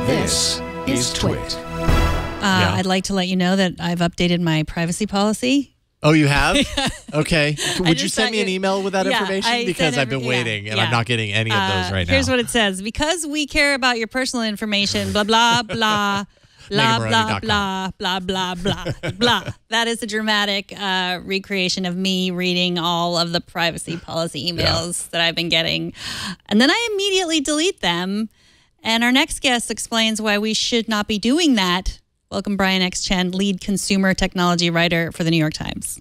This is TWiT. I'd like to let you know that I've updated my privacy policy. Oh, you have? Okay. Would you send me an email with that information? Because I've been waiting and I'm not getting any of those right now. Here's what it says. Because we care about your personal information, blah, blah, blah, blah, blah, blah, blah, blah, blah, blah. That is a dramatic recreation of me reading all of the privacy policy emails that I've been getting. And then I immediately delete them. And our next guest explains why we should not be doing that. Welcome, Brian X. Chen, lead consumer technology writer for the New York Times.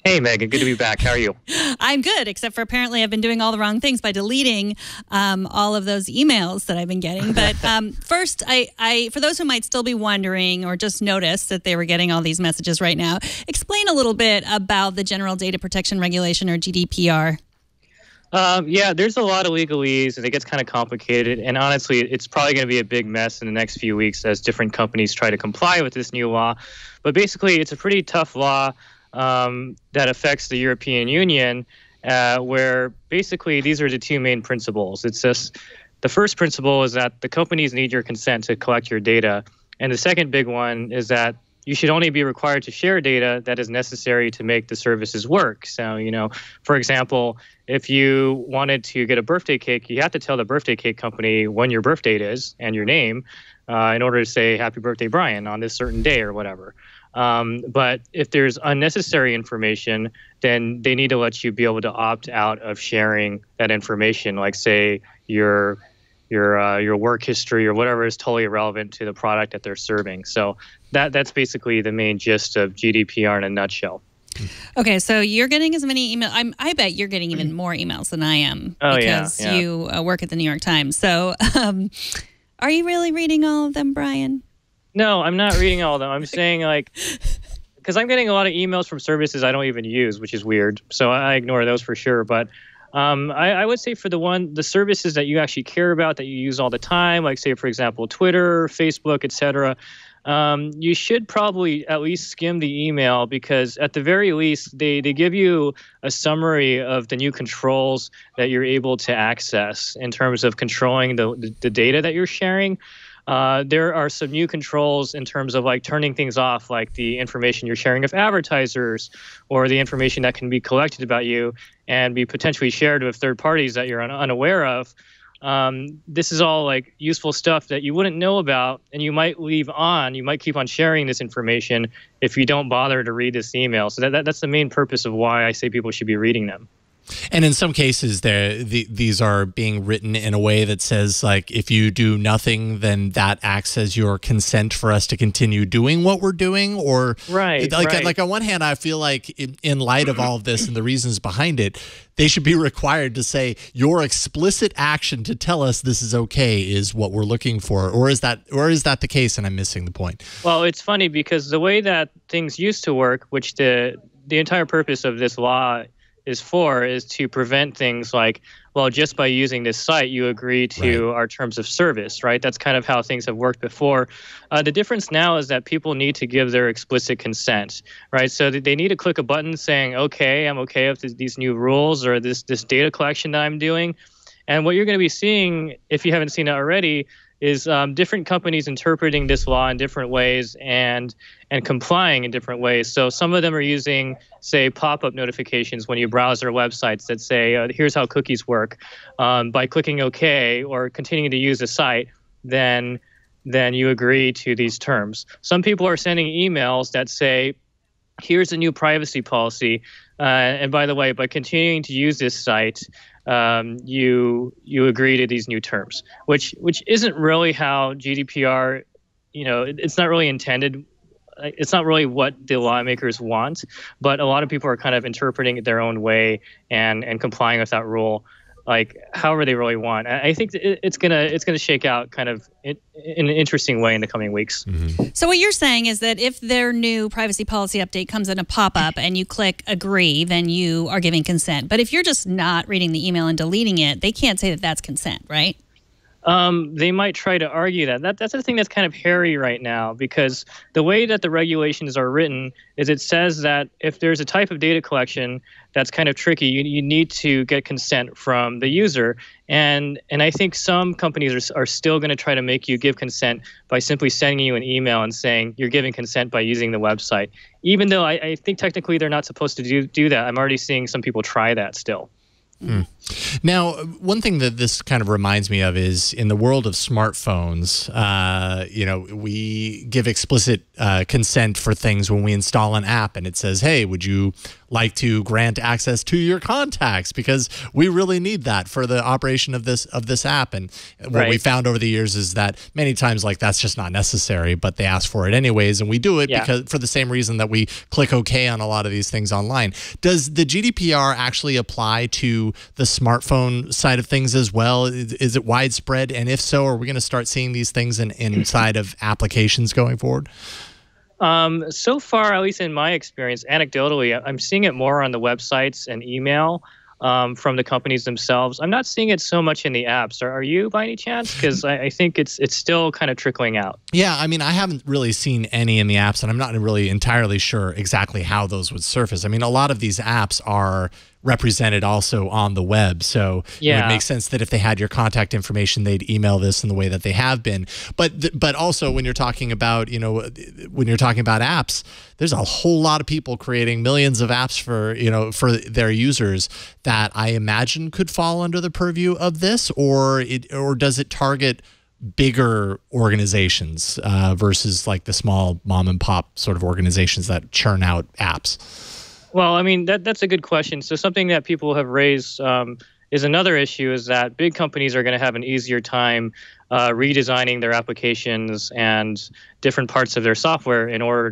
Hey, Megan. Good to be back. How are you? I'm good, except for apparently I've been doing all the wrong things by deleting all of those emails that I've been getting. But first, I for those who might still be wondering or just noticed that they were getting all these messages right now, explain a little bit about the General Data Protection Regulation, or GDPR. Yeah, there's a lot of legalese, and it gets kind of complicated. And honestly, it's probably going to be a big mess in the next few weeks as different companies try to comply with this new law. But basically, it's a pretty tough law that affects the European Union, where basically these are the two main principles. It's just the first principle is that the companies need your consent to collect your data. And the second big one is that you should only be required to share data that is necessary to make the services work. So, for example, if you wanted to get a birthday cake, you have to tell the birthday cake company when your birth date is and your name in order to say, happy birthday, Brian, on this certain day or whatever. But if there's unnecessary information, then they need to let you be able to opt out of sharing that information, like, say, your work history or whatever is totally irrelevant to the product that they're serving. So that's basically the main gist of GDPR in a nutshell. Okay, so you're getting as many emails. I bet you're getting even more emails than I am because you work at the New York Times. So are you really reading all of them, Brian? No, I'm not reading all of them. I'm saying, because I'm getting a lot of emails from services I don't even use, which is weird. So I ignore those for sure. But I would say for the services that you actually care about, that you use all the time, like, say, for example, Twitter, Facebook, etc., you should probably at least skim the email, because at the very least, they give you a summary of the new controls that you're able to access in terms of controlling the data that you're sharing. There are some new controls in terms of turning things off, like the information you're sharing with advertisers or the information that can be collected about you and be potentially shared with third parties that you're unaware of. This is all useful stuff that you wouldn't know about, and you might leave on. You might keep on sharing this information if you don't bother to read this email. So that's the main purpose of why I say people should be reading them. And in some cases, these are being written in a way that says, if you do nothing, then that acts as your consent for us to continue doing what we're doing. Or right. On one hand, I feel like in light of all of this and the reasons behind it, they should be required to say your explicit action to tell us this is okay is what we're looking for. Or is that the case? And I'm missing the point. Well, it's funny because the way that things used to work, which the entire purpose of this law is to prevent things like, well, just by using this site, you agree to our terms of service, right? That's kind of how things have worked before. The difference now is that people need to give their explicit consent, right? So they need to click a button saying, okay, I'm okay with these new rules or this data collection that I'm doing. And what you're going to be seeing, if you haven't seen it already, is different companies interpreting this law in different ways and complying in different ways. So some of them are using, say, pop-up notifications when you browse their websites that say, here's how cookies work. By clicking OK or continuing to use the site, then you agree to these terms. Some people are sending emails that say, here's a new privacy policy. And by the way, by continuing to use this site, you agree to these new terms, which isn't really how GDPR, it's not really intended. It's not really what the lawmakers want, but a lot of people are kind of interpreting it their own way and complying with that rule, however they really want. I think it's gonna shake out kind of in an interesting way in the coming weeks. Mm-hmm. So what you're saying is that if their new privacy policy update comes in a pop-up and you click agree, then you are giving consent. But if you're just not reading the email and deleting it, they can't say that that's consent, right? They might try to argue that's the thing that's kind of hairy right now, because the way that the regulations are written is it says that if there's a type of data collection that's kind of tricky, you need to get consent from the user. And I think some companies are still going to try to make you give consent by simply sending you an email and saying you're giving consent by using the website, even though I think technically they're not supposed to do that. I'm already seeing some people try that still. Now, one thing that this kind of reminds me of is in the world of smartphones, we give explicit consent for things when we install an app, and it says, hey, would you like to grant access to your contacts, because we really need that for the operation of this app. And what we found over the years is that many times, like, that's just not necessary, but they ask for it anyways, and we do it because for the same reason that we click OK on a lot of these things online. Does the GDPR actually apply to the smartphone side of things as well? Is it widespread? And if so, are we going to start seeing these things inside of applications going forward? So far, at least in my experience, anecdotally, I'm seeing it more on the websites and email from the companies themselves. I'm not seeing it so much in the apps. Are you, by any chance? Because I think it's still kind of trickling out. Yeah, I mean, I haven't really seen any in the apps, and I'm not really entirely sure exactly how those would surface. I mean, a lot of these apps are represented also on the web, so it would make sense that if they had your contact information, they'd email this in the way that they have been. But also when you're talking about apps, there's a whole lot of people creating millions of apps for their users that I imagine could fall under the purview of this, or does it target bigger organizations versus like the small mom and pop sort of organizations that churn out apps? Well, I mean, that's a good question. So something that people have raised is another issue is that big companies are going to have an easier time redesigning their applications and different parts of their software in order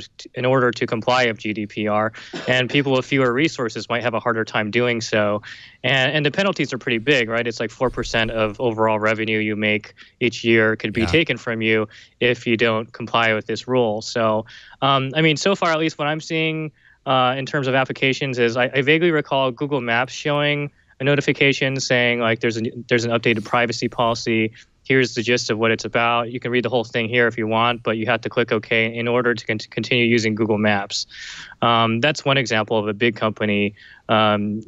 to comply with GDPR, and people with fewer resources might have a harder time doing so. And the penalties are pretty big, right? It's like 4% of overall revenue you make each year could be taken from you if you don't comply with this rule. So, I mean, so far, at least what I'm seeing in terms of applications is I vaguely recall Google Maps showing a notification saying like there's an updated privacy policy. Here's the gist of what it's about. You can read the whole thing here if you want, but you have to click OK in order to continue using Google Maps. That's one example of a big company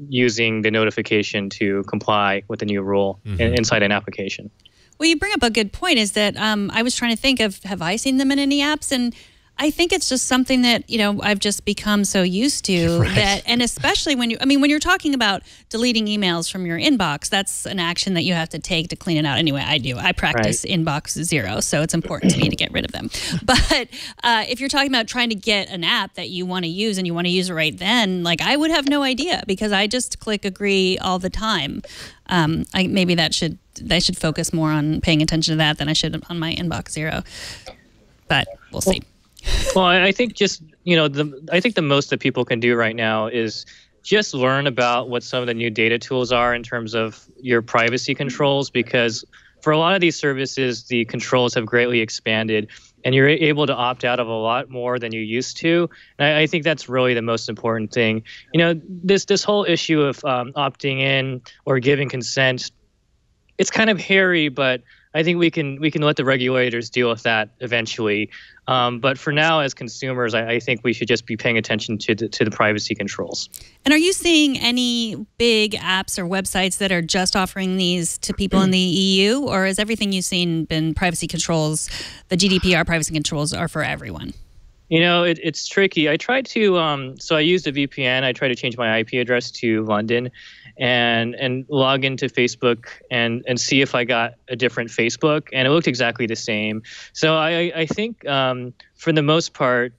using the notification to comply with the new rule inside an application. Well, you bring up a good point, is that I was trying to think of, have I seen them in any apps? And I think it's just something that, I've just become so used to that. And especially when you're talking about deleting emails from your inbox, that's an action that you have to take to clean it out. Anyway, I do. I practice inbox 0, so it's important to me to get rid of them. But if you're talking about trying to get an app that you want to use and you want to use it right then, like, I would have no idea because I just click agree all the time. Maybe I should focus more on paying attention to that than I should on my inbox 0. But we'll see. Well, I think just, I think the most that people can do right now is just learn about what some of the new data tools are in terms of your privacy controls, because for a lot of these services, the controls have greatly expanded and you're able to opt out of a lot more than you used to. And I think that's really the most important thing. This whole issue of opting in or giving consent, it's kind of hairy, but I think we can let the regulators deal with that eventually. But for now, as consumers, I think we should just be paying attention to the privacy controls. And are you seeing any big apps or websites that are just offering these to people in the EU, or has everything you've seen been privacy controls? The GDPR privacy controls are for everyone. It's tricky. I tried to, so I used a VPN. I tried to change my IP address to London and log into Facebook and see if I got a different Facebook, and it looked exactly the same. So I think for the most part,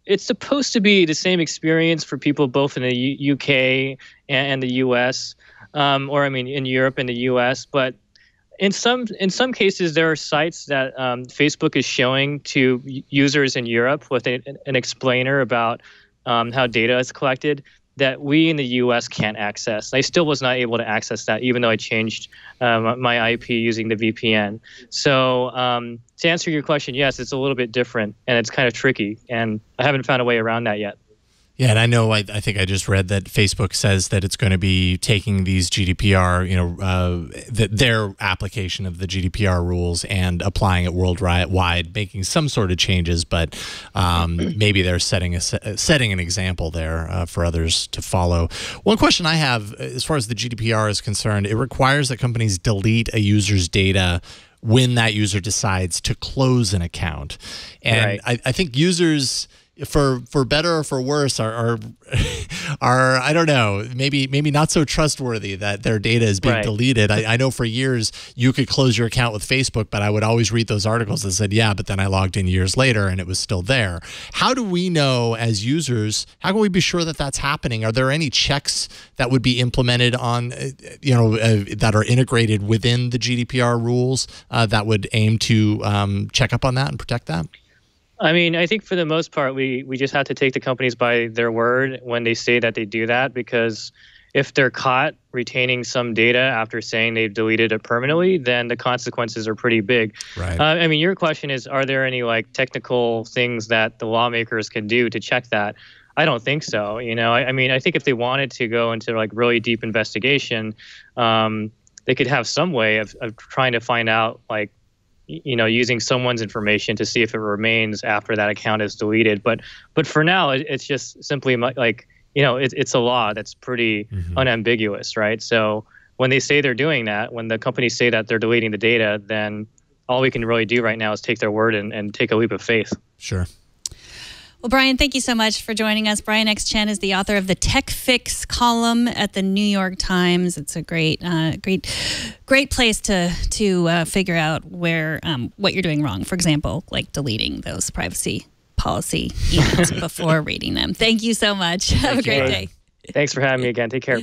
it's supposed to be the same experience for people both in the UK and the US, in Europe and the US, but in some cases, there are sites that Facebook is showing to users in Europe with an explainer about how data is collected that we in the U.S. can't access. I still was not able to access that, even though I changed my IP using the VPN. So to answer your question, yes, it's a little bit different, and it's kind of tricky, and I haven't found a way around that yet. Yeah, and I know, I think I just read that Facebook says that it's going to be taking these GDPR, their application of the GDPR rules and applying it worldwide, making some sort of changes, but maybe they're setting an example there for others to follow. One question I have, as far as the GDPR is concerned, it requires that companies delete a user's data when that user decides to close an account. And I think users, for better or for worse, are I don't know, maybe not so trustworthy that their data is being deleted. I know for years you could close your account with Facebook, but I would always read those articles that said, yeah, but then I logged in years later and it was still there. How do we know as users, how can we be sure that that's happening? Are there any checks that would be implemented on, that are integrated within the GDPR rules that would aim to check up on that and protect that? I mean, I think for the most part, we just have to take the companies by their word when they say that they do that, because if they're caught retaining some data after saying they've deleted it permanently, then the consequences are pretty big. Right. I mean, your question is, are there any technical things that the lawmakers can do to check that? I don't think so. I mean, I think if they wanted to go into really deep investigation, they could have some way of trying to find out using someone's information to see if it remains after that account is deleted. But for now, it's just simply it's a law that's pretty unambiguous, right? So when they say they're doing that, when the companies say that they're deleting the data, then all we can really do right now is take their word and take a leap of faith. Sure. Well, Brian, thank you so much for joining us. Brian X. Chen is the author of the Tech Fix column at the New York Times. It's a great place to figure out where what you're doing wrong. For example, like deleting those privacy policy emails before reading them. Thank you so much. Have a great day. Thanks for having me again. Take care.